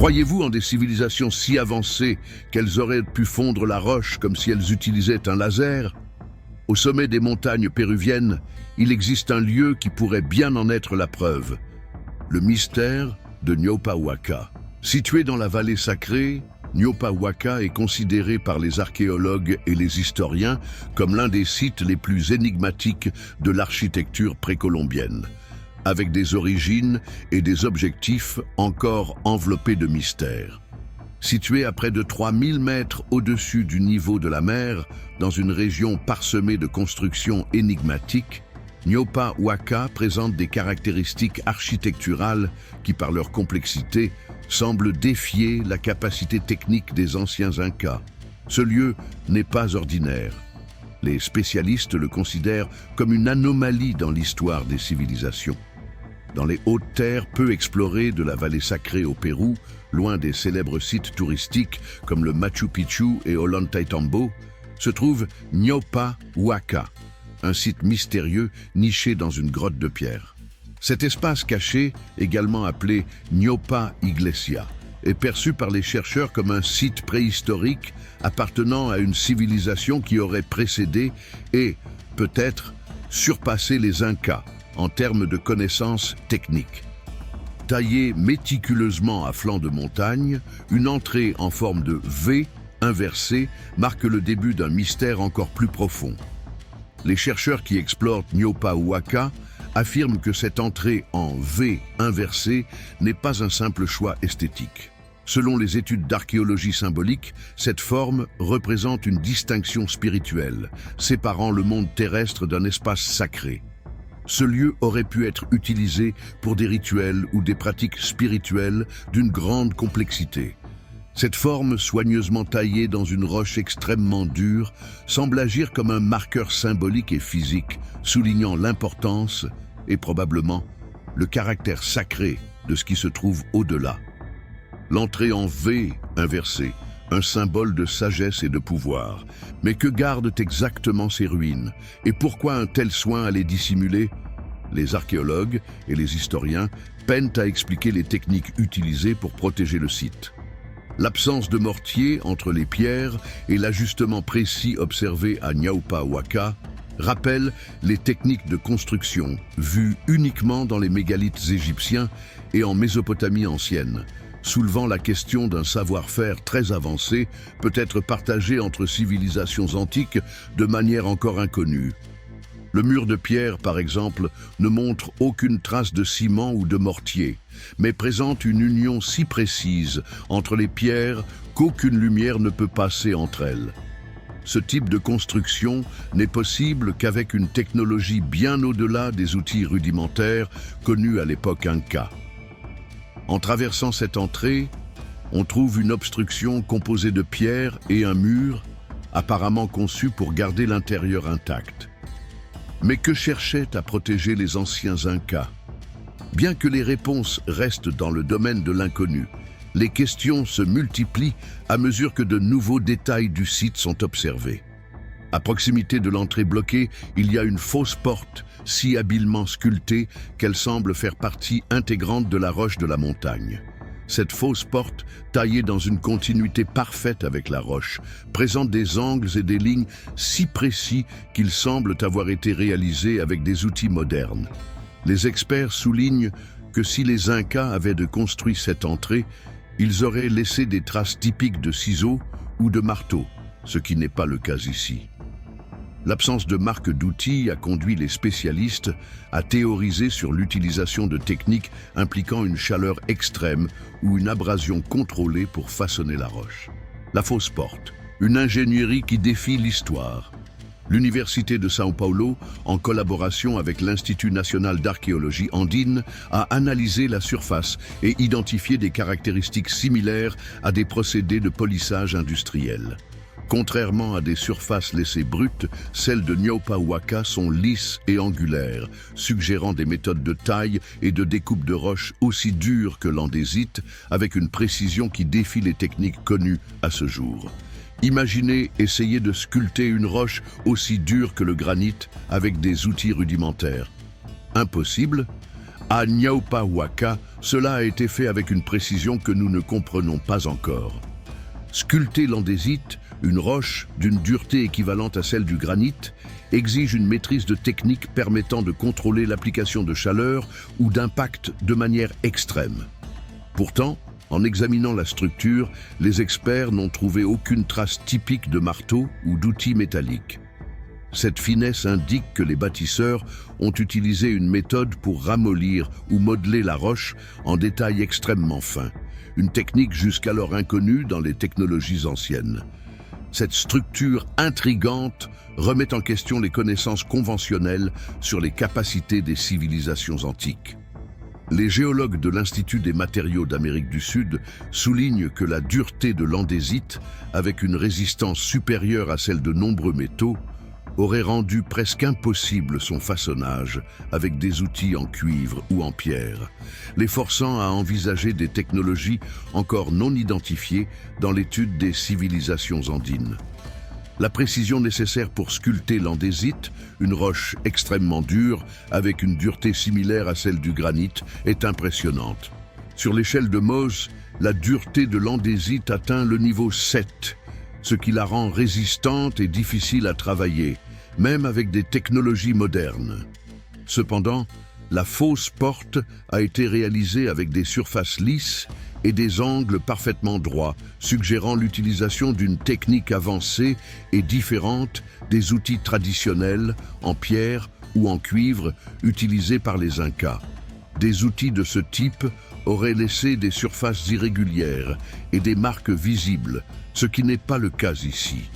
Croyez-vous en des civilisations si avancées qu'elles auraient pu fondre la roche comme si elles utilisaient un laser? Au sommet des montagnes péruviennes, il existe un lieu qui pourrait bien en être la preuve. Le mystère de Ñopa Huaca. Situé dans la vallée sacrée, Ñopa Huaca est considéré par les archéologues et les historiens comme l'un des sites les plus énigmatiques de l'architecture précolombienne, avec des origines et des objectifs encore enveloppés de mystères. Situé à près de 3000 mètres au-dessus du niveau de la mer, dans une région parsemée de constructions énigmatiques, Ñopa Huaca présente des caractéristiques architecturales qui, par leur complexité, semblent défier la capacité technique des anciens Incas. Ce lieu n'est pas ordinaire. Les spécialistes le considèrent comme une anomalie dans l'histoire des civilisations. Dans les hautes terres peu explorées de la vallée sacrée au Pérou, loin des célèbres sites touristiques comme le Machu Picchu et Ollantaytambo, se trouve Ñopa Huaca, un site mystérieux niché dans une grotte de pierre. Cet espace caché, également appelé Ñopa Iglesia, est perçu par les chercheurs comme un site préhistorique appartenant à une civilisation qui aurait précédé et, peut-être, surpassé les Incas en termes de connaissances techniques. Taillée méticuleusement à flanc de montagne, une entrée en forme de V inversée marque le début d'un mystère encore plus profond. Les chercheurs qui explorent Ñopa Huaca affirment que cette entrée en V inversée n'est pas un simple choix esthétique. Selon les études d'archéologie symbolique, cette forme représente une distinction spirituelle, séparant le monde terrestre d'un espace sacré. Ce lieu aurait pu être utilisé pour des rituels ou des pratiques spirituelles d'une grande complexité. Cette forme soigneusement taillée dans une roche extrêmement dure semble agir comme un marqueur symbolique et physique, soulignant l'importance et probablement le caractère sacré de ce qui se trouve au-delà. L'entrée en V inversée, un symbole de sagesse et de pouvoir. Mais que gardent exactement ces ruines? Et pourquoi un tel soin à les dissimuler? Les archéologues et les historiens peinent à expliquer les techniques utilisées pour protéger le site. L'absence de mortier entre les pierres et l'ajustement précis observé à Ñopa Huaca rappellent les techniques de construction vues uniquement dans les mégalithes égyptiens et en Mésopotamie ancienne, soulevant la question d'un savoir-faire très avancé, peut-être partagé entre civilisations antiques de manière encore inconnue. Le mur de pierre, par exemple, ne montre aucune trace de ciment ou de mortier, mais présente une union si précise entre les pierres qu'aucune lumière ne peut passer entre elles. Ce type de construction n'est possible qu'avec une technologie bien au-delà des outils rudimentaires connus à l'époque Inca. En traversant cette entrée, on trouve une obstruction composée de pierres et un mur, apparemment conçu pour garder l'intérieur intact. Mais que cherchaient à protéger les anciens Incas? Bien que les réponses restent dans le domaine de l'inconnu, les questions se multiplient à mesure que de nouveaux détails du site sont observés. À proximité de l'entrée bloquée, il y a une fausse porte, si habilement sculptée qu'elle semble faire partie intégrante de la roche de la montagne. Cette fausse porte, taillée dans une continuité parfaite avec la roche, présente des angles et des lignes si précis qu'ils semblent avoir été réalisés avec des outils modernes. Les experts soulignent que si les Incas avaient construit cette entrée, ils auraient laissé des traces typiques de ciseaux ou de marteaux, ce qui n'est pas le cas ici. L'absence de marque d'outils a conduit les spécialistes à théoriser sur l'utilisation de techniques impliquant une chaleur extrême ou une abrasion contrôlée pour façonner la roche. La fausse porte, une ingénierie qui défie l'histoire. L'Université de São Paulo, en collaboration avec l'Institut national d'archéologie andine, a analysé la surface et identifié des caractéristiques similaires à des procédés de polissage industriel. Contrairement à des surfaces laissées brutes, celles de Ñopa Huaca sont lisses et angulaires, suggérant des méthodes de taille et de découpe de roches aussi dures que l'andésite, avec une précision qui défie les techniques connues à ce jour. Imaginez essayer de sculpter une roche aussi dure que le granit avec des outils rudimentaires. Impossible, À Ñaupahuaca, cela a été fait avec une précision que nous ne comprenons pas encore. Sculpter l'andésite, une roche d'une dureté équivalente à celle du granit, exige une maîtrise de technique permettant de contrôler l'application de chaleur ou d'impact de manière extrême. Pourtant, en examinant la structure, les experts n'ont trouvé aucune trace typique de marteau ou d'outils métalliques. Cette finesse indique que les bâtisseurs ont utilisé une méthode pour ramollir ou modeler la roche en détails extrêmement fins, une technique jusqu'alors inconnue dans les technologies anciennes. Cette structure intrigante remet en question les connaissances conventionnelles sur les capacités des civilisations antiques. Les géologues de l'Institut des matériaux d'Amérique du Sud soulignent que la dureté de l'andésite, avec une résistance supérieure à celle de nombreux métaux, aurait rendu presque impossible son façonnage avec des outils en cuivre ou en pierre, les forçant à envisager des technologies encore non identifiées dans l'étude des civilisations andines. La précision nécessaire pour sculpter l'andésite, une roche extrêmement dure avec une dureté similaire à celle du granit, est impressionnante. Sur l'échelle de Mohs, la dureté de l'andésite atteint le niveau 7, ce qui la rend résistante et difficile à travailler, même avec des technologies modernes. Cependant, la fausse porte a été réalisée avec des surfaces lisses et des angles parfaitement droits, suggérant l'utilisation d'une technique avancée et différente des outils traditionnels en pierre ou en cuivre utilisés par les Incas. Des outils de ce type auraient laissé des surfaces irrégulières et des marques visibles, ce qui n'est pas le cas ici.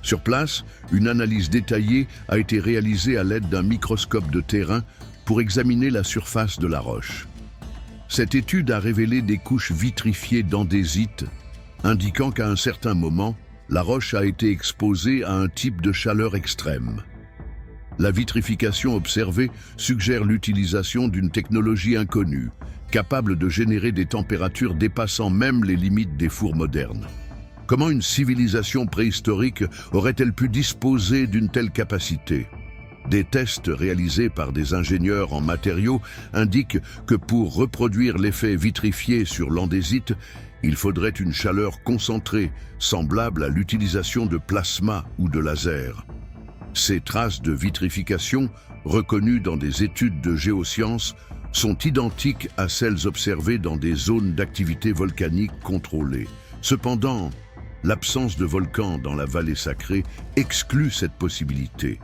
Sur place, une analyse détaillée a été réalisée à l'aide d'un microscope de terrain pour examiner la surface de la roche. Cette étude a révélé des couches vitrifiées d'andésite, indiquant qu'à un certain moment, la roche a été exposée à un type de chaleur extrême. La vitrification observée suggère l'utilisation d'une technologie inconnue, capable de générer des températures dépassant même les limites des fours modernes. Comment une civilisation préhistorique aurait-elle pu disposer d'une telle capacité ? Des tests réalisés par des ingénieurs en matériaux indiquent que pour reproduire l'effet vitrifié sur l'andésite, il faudrait une chaleur concentrée, semblable à l'utilisation de plasma ou de laser. Ces traces de vitrification, reconnues dans des études de géosciences, sont identiques à celles observées dans des zones d'activité volcanique contrôlées. Cependant, l'absence de volcans dans la vallée sacrée exclut cette possibilité.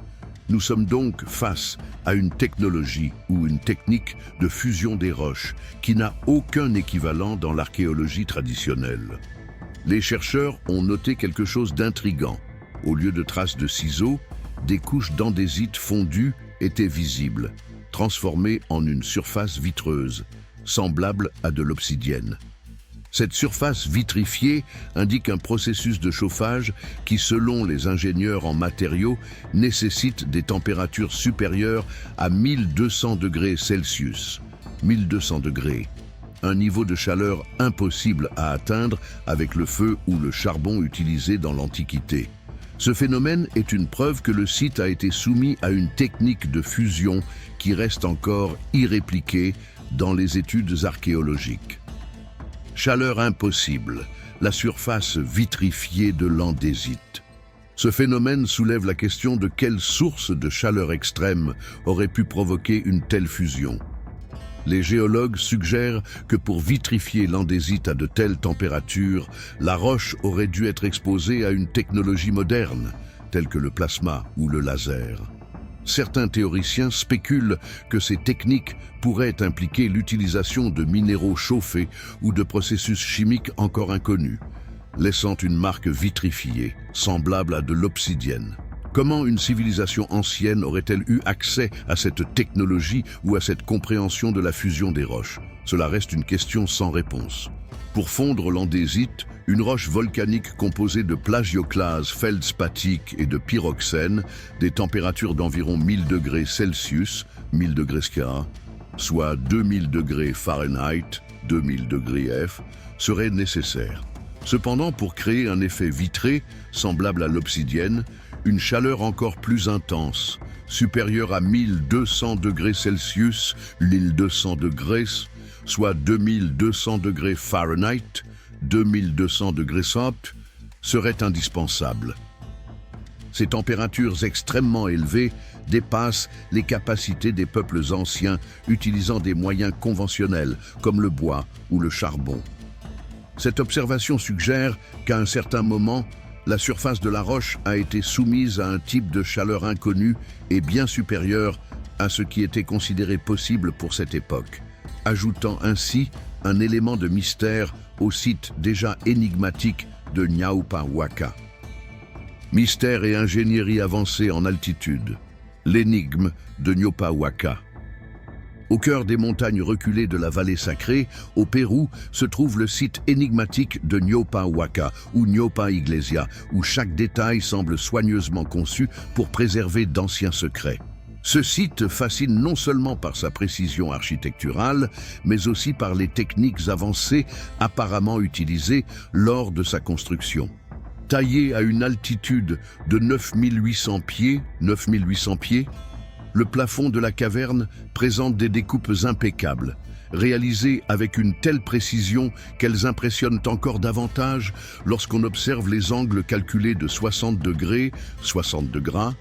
Nous sommes donc face à une technologie ou une technique de fusion des roches qui n'a aucun équivalent dans l'archéologie traditionnelle. Les chercheurs ont noté quelque chose d'intrigant. Au lieu de traces de ciseaux, des couches d'andésite fondues étaient visibles, transformées en une surface vitreuse, semblable à de l'obsidienne. Cette surface vitrifiée indique un processus de chauffage qui, selon les ingénieurs en matériaux, nécessite des températures supérieures à 1200 degrés Celsius. 1200 degrés. Un niveau de chaleur impossible à atteindre avec le feu ou le charbon utilisés dans l'Antiquité. Ce phénomène est une preuve que le site a été soumis à une technique de fusion qui reste encore irrépliquée dans les études archéologiques. Chaleur impossible, la surface vitrifiée de l'andésite. Ce phénomène soulève la question de quelle source de chaleur extrême aurait pu provoquer une telle fusion. Les géologues suggèrent que pour vitrifier l'andésite à de telles températures, la roche aurait dû être exposée à une technologie moderne, telle que le plasma ou le laser. Certains théoriciens spéculent que ces techniques pourraient impliquer l'utilisation de minéraux chauffés ou de processus chimiques encore inconnus, laissant une marque vitrifiée, semblable à de l'obsidienne. Comment une civilisation ancienne aurait-elle eu accès à cette technologie ou à cette compréhension de la fusion des roches? Cela reste une question sans réponse. Pour fondre l'andésite, une roche volcanique composée de plagioclase feldspathique et de pyroxène, des températures d'environ 1000 degrés Celsius, 1000 degrés K, soit 2000 degrés Fahrenheit, 2000 degrés F, serait nécessaire. Cependant, pour créer un effet vitré, semblable à l'obsidienne, une chaleur encore plus intense, supérieur à 1200 degrés Celsius, 1200 degrés, soit 2200 degrés Fahrenheit, 2200 degrés Celsius, serait indispensable. Ces températures extrêmement élevées dépassent les capacités des peuples anciens utilisant des moyens conventionnels comme le bois ou le charbon. Cette observation suggère qu'à un certain moment, la surface de la roche a été soumise à un type de chaleur inconnu et bien supérieur à ce qui était considéré possible pour cette époque, ajoutant ainsi un élément de mystère au site déjà énigmatique de Nyaupa Huaca. Mystère et ingénierie avancée en altitude. L'énigme de Nyaupa Huaca. Au cœur des montagnes reculées de la vallée sacrée, au Pérou, se trouve le site énigmatique de Nyaupa Huaca ou Nyaupa Iglesia, où chaque détail semble soigneusement conçu pour préserver d'anciens secrets. Ce site fascine non seulement par sa précision architecturale, mais aussi par les techniques avancées apparemment utilisées lors de sa construction. Taillé à une altitude de 9800 pieds, le plafond de la caverne présente des découpes impeccables, réalisées avec une telle précision qu'elles impressionnent encore davantage lorsqu'on observe les angles calculés de 60 degrés, 60 degrés,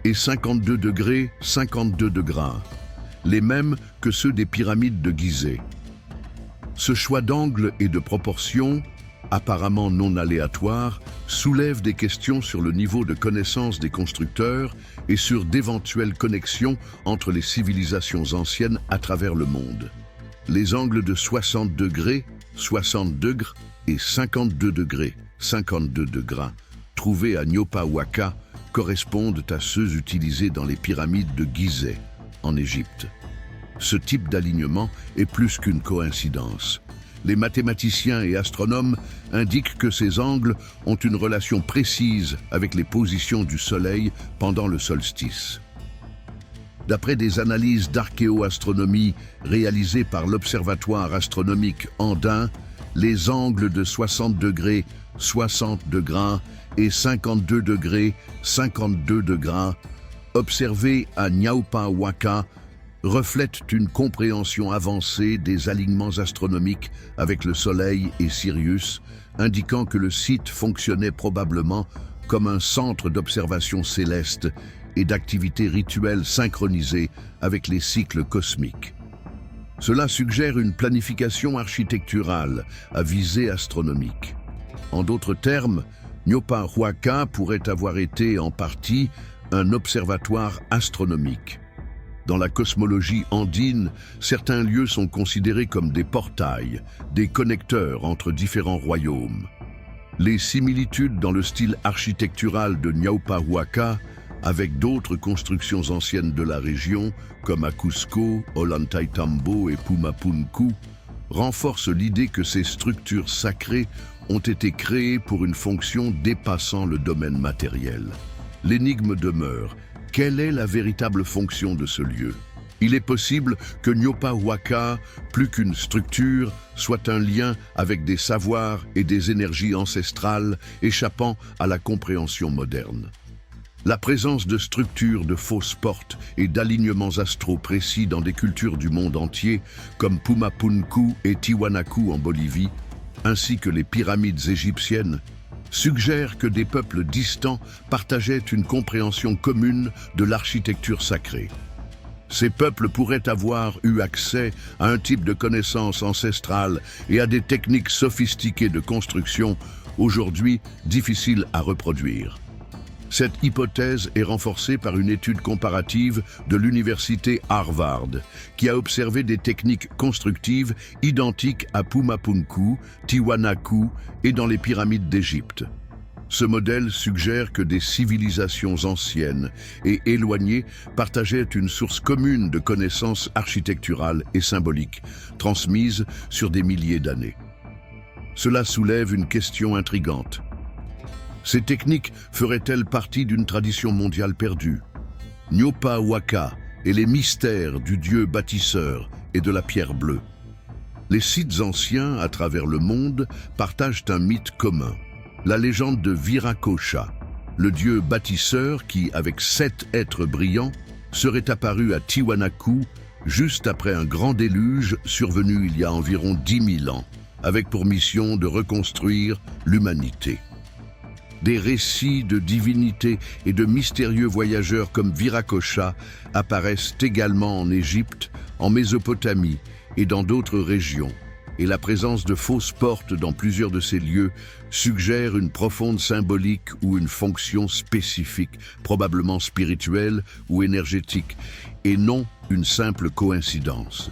et 52 degrés, 52 degrés, les mêmes que ceux des pyramides de Gizeh. Ce choix d'angle et de proportion, apparemment non aléatoire, soulève des questions sur le niveau de connaissance des constructeurs et sur d'éventuelles connexions entre les civilisations anciennes à travers le monde. Les angles de 60 degrés, 60 degrés et 52 degrés, 52 degrés, trouvés à Nyaupa Huaca, correspondent à ceux utilisés dans les pyramides de Gizeh, en Égypte. Ce type d'alignement est plus qu'une coïncidence. Les mathématiciens et astronomes indiquent que ces angles ont une relation précise avec les positions du Soleil pendant le solstice. D'après des analyses d'archéoastronomie réalisées par l'Observatoire astronomique andin, les angles de 60 degrés, 60 degrés et 52 degrés, 52 degrés, observés à Nyaupa Huaca, reflètent une compréhension avancée des alignements astronomiques avec le Soleil et Sirius, indiquant que le site fonctionnait probablement comme un centre d'observation céleste et d'activités rituelles synchronisées avec les cycles cosmiques. Cela suggère une planification architecturale à visée astronomique. En d'autres termes, Nyaupa Huaca pourrait avoir été en partie un observatoire astronomique. Dans la cosmologie andine, certains lieux sont considérés comme des portails, des connecteurs entre différents royaumes. Les similitudes dans le style architectural de Nyaupa Huaca avec d'autres constructions anciennes de la région, comme à Cusco, Ollantaytambo et Pumapunku, renforcent l'idée que ces structures sacrées ont été créées pour une fonction dépassant le domaine matériel. L'énigme demeure. Quelle est la véritable fonction de ce lieu? Il est possible que Nyaupa Huaca, plus qu'une structure, soit un lien avec des savoirs et des énergies ancestrales échappant à la compréhension moderne. La présence de structures de fausses portes et d'alignements astraux précis dans des cultures du monde entier, comme Pumapunku et Tiwanaku en Bolivie, ainsi que les pyramides égyptiennes, suggère que des peuples distants partageaient une compréhension commune de l'architecture sacrée. Ces peuples pourraient avoir eu accès à un type de connaissance ancestrale et à des techniques sophistiquées de construction, aujourd'hui difficiles à reproduire. Cette hypothèse est renforcée par une étude comparative de l'université Harvard, qui a observé des techniques constructives identiques à Pumapunku, Tiwanaku et dans les pyramides d'Égypte. Ce modèle suggère que des civilisations anciennes et éloignées partageaient une source commune de connaissances architecturales et symboliques, transmises sur des milliers d'années. Cela soulève une question intrigante. Ces techniques feraient-elles partie d'une tradition mondiale perdue? Nyaupa Huaca et les mystères du dieu bâtisseur et de la pierre bleue. Les sites anciens à travers le monde partagent un mythe commun. La légende de Viracocha, le dieu bâtisseur qui, avec 7 êtres brillants, serait apparu à Tiwanaku juste après un grand déluge survenu il y a environ 10 000 ans, avec pour mission de reconstruire l'humanité. Des récits de divinités et de mystérieux voyageurs comme Viracocha apparaissent également en Égypte, en Mésopotamie et dans d'autres régions, et la présence de fausses portes dans plusieurs de ces lieux suggère une profonde symbolique ou une fonction spécifique, probablement spirituelle ou énergétique, et non une simple coïncidence.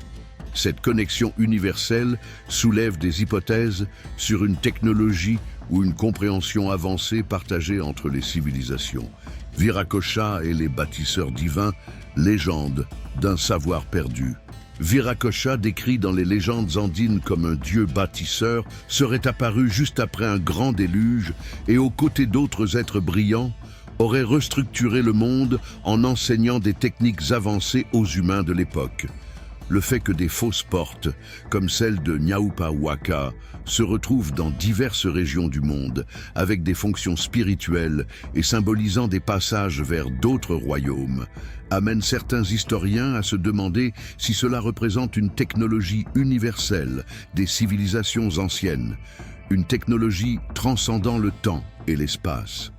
Cette connexion universelle soulève des hypothèses sur une technologie ou une compréhension avancée partagée entre les civilisations. Viracocha et les bâtisseurs divins, légende d'un savoir perdu. Viracocha, décrit dans les légendes andines comme un dieu bâtisseur, serait apparu juste après un grand déluge et aux côtés d'autres êtres brillants, aurait restructuré le monde en enseignant des techniques avancées aux humains de l'époque. Le fait que des fausses portes, comme celle de Nyaupa Waka, se retrouvent dans diverses régions du monde, avec des fonctions spirituelles et symbolisant des passages vers d'autres royaumes, amène certains historiens à se demander si cela représente une technologie universelle des civilisations anciennes, une technologie transcendant le temps et l'espace.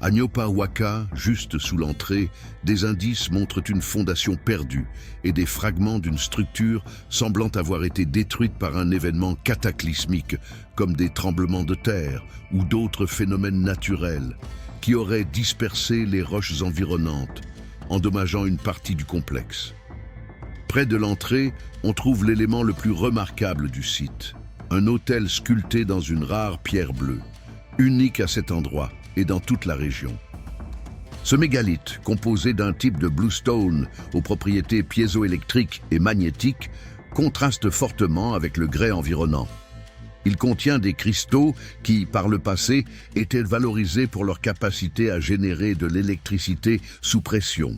À Nyaupa Waka, juste sous l'entrée, des indices montrent une fondation perdue et des fragments d'une structure semblant avoir été détruite par un événement cataclysmique, comme des tremblements de terre ou d'autres phénomènes naturels, qui auraient dispersé les roches environnantes, endommageant une partie du complexe. Près de l'entrée, on trouve l'élément le plus remarquable du site, un autel sculpté dans une rare pierre bleue, unique à cet endroit et dans toute la région. Ce mégalithe, composé d'un type de bluestone aux propriétés piézoélectriques et magnétiques, contraste fortement avec le grès environnant. Il contient des cristaux qui, par le passé, étaient valorisés pour leur capacité à générer de l'électricité sous pression.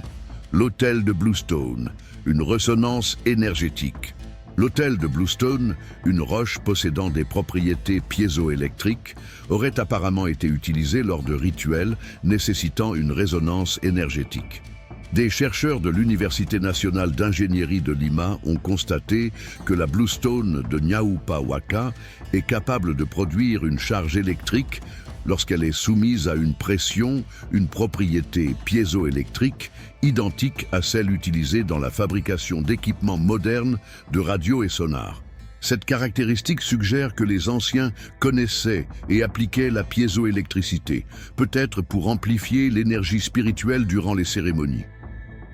L'autel de bluestone, une résonance énergétique. L'autel de bluestone, une roche possédant des propriétés piézoélectriques, aurait apparemment été utilisé lors de rituels nécessitant une résonance énergétique. Des chercheurs de l'Université nationale d'ingénierie de Lima ont constaté que la bluestone de Nyaupa Waka est capable de produire une charge électrique lorsqu'elle est soumise à une pression, une propriété piézoélectrique identique à celle utilisée dans la fabrication d'équipements modernes de radio et sonar. Cette caractéristique suggère que les anciens connaissaient et appliquaient la piézoélectricité, peut-être pour amplifier l'énergie spirituelle durant les cérémonies.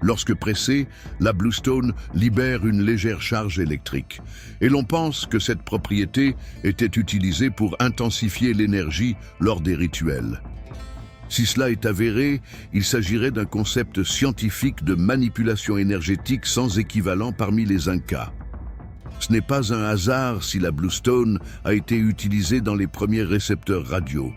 Lorsque pressée, la bluestone libère une légère charge électrique. Et l'on pense que cette propriété était utilisée pour intensifier l'énergie lors des rituels. Si cela est avéré, il s'agirait d'un concept scientifique de manipulation énergétique sans équivalent parmi les Incas. Ce n'est pas un hasard si la bluestone a été utilisée dans les premiers récepteurs radio,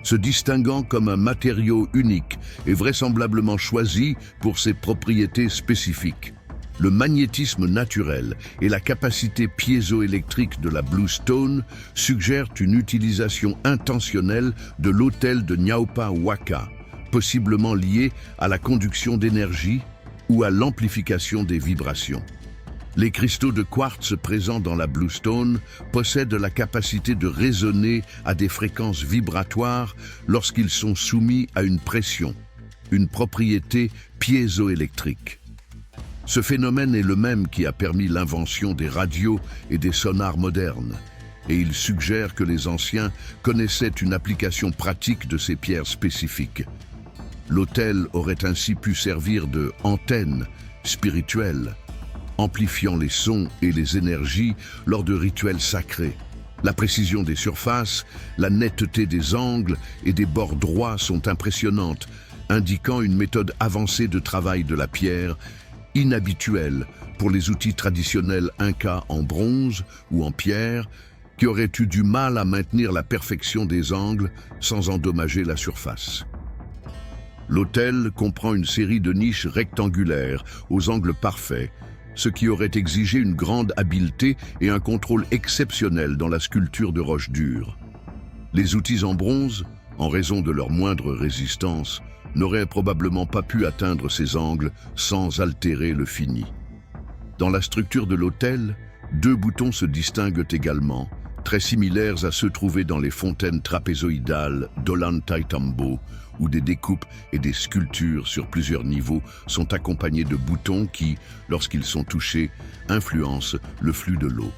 se distinguant comme un matériau unique et vraisemblablement choisi pour ses propriétés spécifiques. Le magnétisme naturel et la capacité piézoélectrique de la bluestone suggèrent une utilisation intentionnelle de l'autel de Nyaupa Waka, possiblement liée à la conduction d'énergie ou à l'amplification des vibrations. Les cristaux de quartz présents dans la bluestone possèdent la capacité de résonner à des fréquences vibratoires lorsqu'ils sont soumis à une pression, une propriété piézoélectrique. Ce phénomène est le même qui a permis l'invention des radios et des sonars modernes, et il suggère que les anciens connaissaient une application pratique de ces pierres spécifiques. L'autel aurait ainsi pu servir de antenne spirituelle, amplifiant les sons et les énergies lors de rituels sacrés. La précision des surfaces, la netteté des angles et des bords droits sont impressionnantes, indiquant une méthode avancée de travail de la pierre, inhabituelle pour les outils traditionnels incas en bronze ou en pierre, qui auraient eu du mal à maintenir la perfection des angles sans endommager la surface. L'autel comprend une série de niches rectangulaires aux angles parfaits, ce qui aurait exigé une grande habileté et un contrôle exceptionnel dans la sculpture de roches dures. Les outils en bronze, en raison de leur moindre résistance, n'aurait probablement pas pu atteindre ces angles sans altérer le fini. Dans la structure de l'autel, 2 boutons se distinguent également, très similaires à ceux trouvés dans les fontaines trapézoïdales d'Ollantaytambo, où des découpes et des sculptures sur plusieurs niveaux sont accompagnés de boutons qui, lorsqu'ils sont touchés, influencent le flux de l'eau.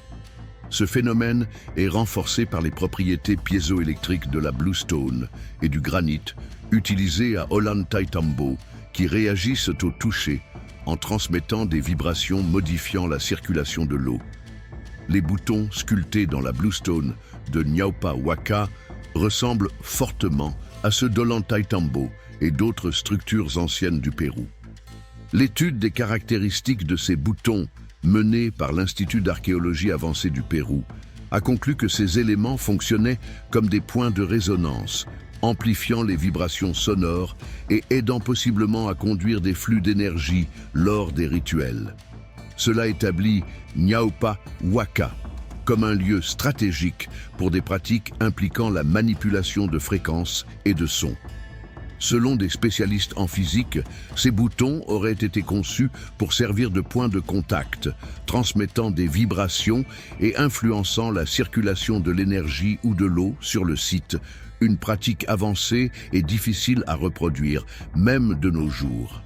Ce phénomène est renforcé par les propriétés piézoélectriques de la bluestone et du granit utilisés à Ollantaytambo, qui réagissent au toucher en transmettant des vibrations modifiant la circulation de l'eau. Les boutons sculptés dans la bluestone de Ñaupa Huaca ressemblent fortement à ceux d'Ollantaytambo et d'autres structures anciennes du Pérou. L'étude des caractéristiques de ces boutons, menée par l'Institut d'archéologie avancée du Pérou, a conclu que ces éléments fonctionnaient comme des points de résonance, amplifiant les vibrations sonores et aidant possiblement à conduire des flux d'énergie lors des rituels. Cela établit Ñaupa Huaca comme un lieu stratégique pour des pratiques impliquant la manipulation de fréquences et de sons. Selon des spécialistes en physique, ces boutons auraient été conçus pour servir de points de contact, transmettant des vibrations et influençant la circulation de l'énergie ou de l'eau sur le site, une pratique avancée et difficile à reproduire, même de nos jours.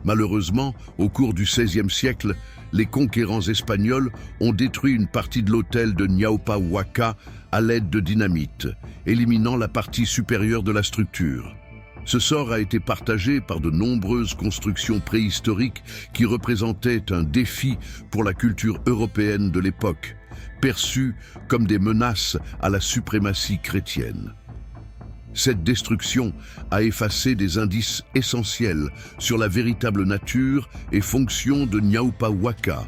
Malheureusement, au cours du XVIe siècle, les conquérants espagnols ont détruit une partie de l'autel de Ñaupa Huaca à l'aide de dynamite, éliminant la partie supérieure de la structure. Ce sort a été partagé par de nombreuses constructions préhistoriques qui représentaient un défi pour la culture européenne de l'époque, perçues comme des menaces à la suprématie chrétienne. Cette destruction a effacé des indices essentiels sur la véritable nature et fonction de Ñaupa Huaca,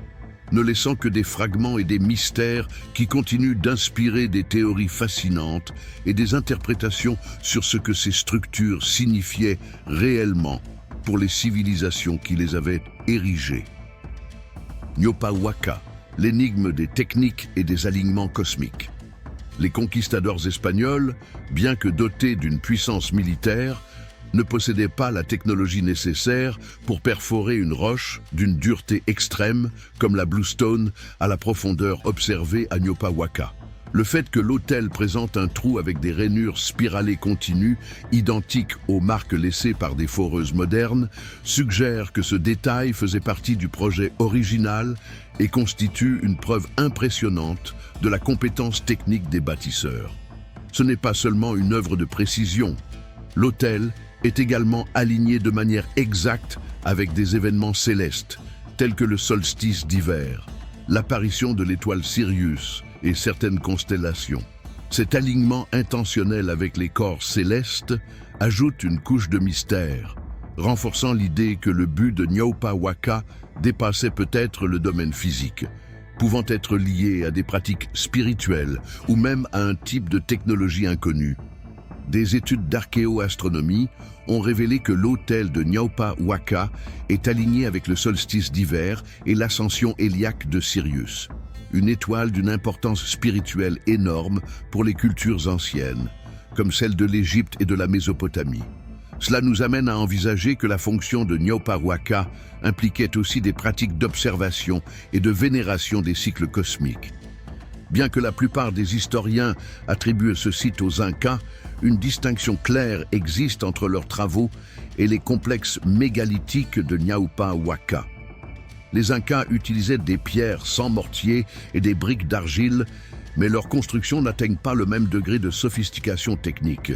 ne laissant que des fragments et des mystères qui continuent d'inspirer des théories fascinantes et des interprétations sur ce que ces structures signifiaient réellement pour les civilisations qui les avaient érigées. Ñaupa Huaca, l'énigme des techniques et des alignements cosmiques. Les conquistadors espagnols, bien que dotés d'une puissance militaire, ne possédaient pas la technologie nécessaire pour perforer une roche d'une dureté extrême, comme la bluestone, à la profondeur observée à Ñaupa Huaca. Le fait que l'autel présente un trou avec des rainures spiralées continues, identiques aux marques laissées par des foreuses modernes, suggère que ce détail faisait partie du projet original et constitue une preuve impressionnante de la compétence technique des bâtisseurs. Ce n'est pas seulement une œuvre de précision. L'autel est également aligné de manière exacte avec des événements célestes, tels que le solstice d'hiver, l'apparition de l'étoile Sirius et certaines constellations. Cet alignement intentionnel avec les corps célestes ajoute une couche de mystère, renforçant l'idée que le but de Ñaupa Huaca dépassait peut-être le domaine physique, pouvant être lié à des pratiques spirituelles ou même à un type de technologie inconnue. Des études d'archéoastronomie ont révélé que l'autel de Ñaupa Huaca est aligné avec le solstice d'hiver et l'ascension héliaque de Sirius, une étoile d'une importance spirituelle énorme pour les cultures anciennes, comme celle de l'Égypte et de la Mésopotamie. Cela nous amène à envisager que la fonction de Ñaupa Huaca impliquait aussi des pratiques d'observation et de vénération des cycles cosmiques. Bien que la plupart des historiens attribuent ce site aux Incas, une distinction claire existe entre leurs travaux et les complexes mégalithiques de Ñaupa Huaca. Les Incas utilisaient des pierres sans mortier et des briques d'argile, mais leurs constructions n'atteignent pas le même degré de sophistication technique.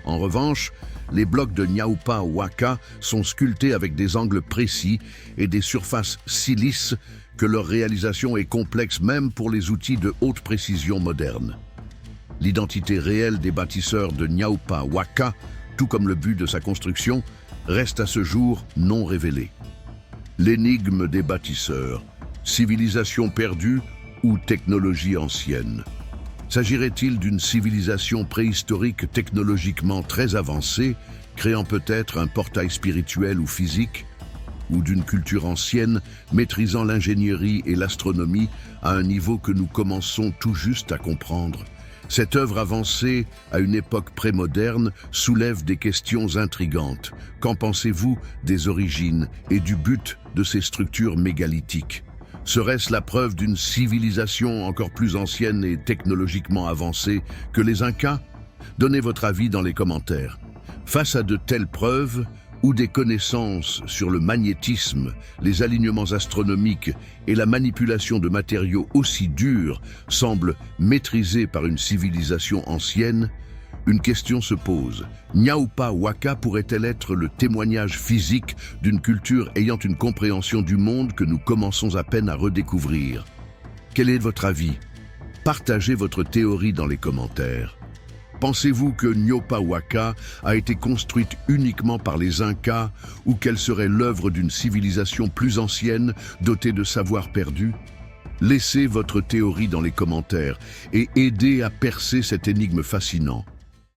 En revanche, les blocs de Ñaupa Huaca sont sculptés avec des angles précis et des surfaces si lisses que leur réalisation est complexe même pour les outils de haute précision modernes. L'identité réelle des bâtisseurs de Ñaupa Huaca, tout comme le but de sa construction, reste à ce jour non révélée. L'énigme des bâtisseurs, civilisation perdue ou technologie ancienne? S'agirait-il d'une civilisation préhistorique technologiquement très avancée, créant peut-être un portail spirituel ou physique, ou d'une culture ancienne maîtrisant l'ingénierie et l'astronomie à un niveau que nous commençons tout juste à comprendre? Cette œuvre avancée, à une époque prémoderne, soulève des questions intrigantes. Qu'en pensez-vous des origines et du but de ces structures mégalithiques? Serait-ce la preuve d'une civilisation encore plus ancienne et technologiquement avancée que les Incas? Donnez votre avis dans les commentaires. Face à de telles preuves, ou des connaissances sur le magnétisme, les alignements astronomiques et la manipulation de matériaux aussi durs semblent maîtrisés par une civilisation ancienne, une question se pose. Nyaupa Waka pourrait-elle être le témoignage physique d'une culture ayant une compréhension du monde que nous commençons à peine à redécouvrir? Quel est votre avis? Partagez votre théorie dans les commentaires. Pensez-vous que Nyaupa Waka a été construite uniquement par les Incas ou qu'elle serait l'œuvre d'une civilisation plus ancienne dotée de savoirs perdus? Laissez votre théorie dans les commentaires et aidez à percer cette énigme fascinante.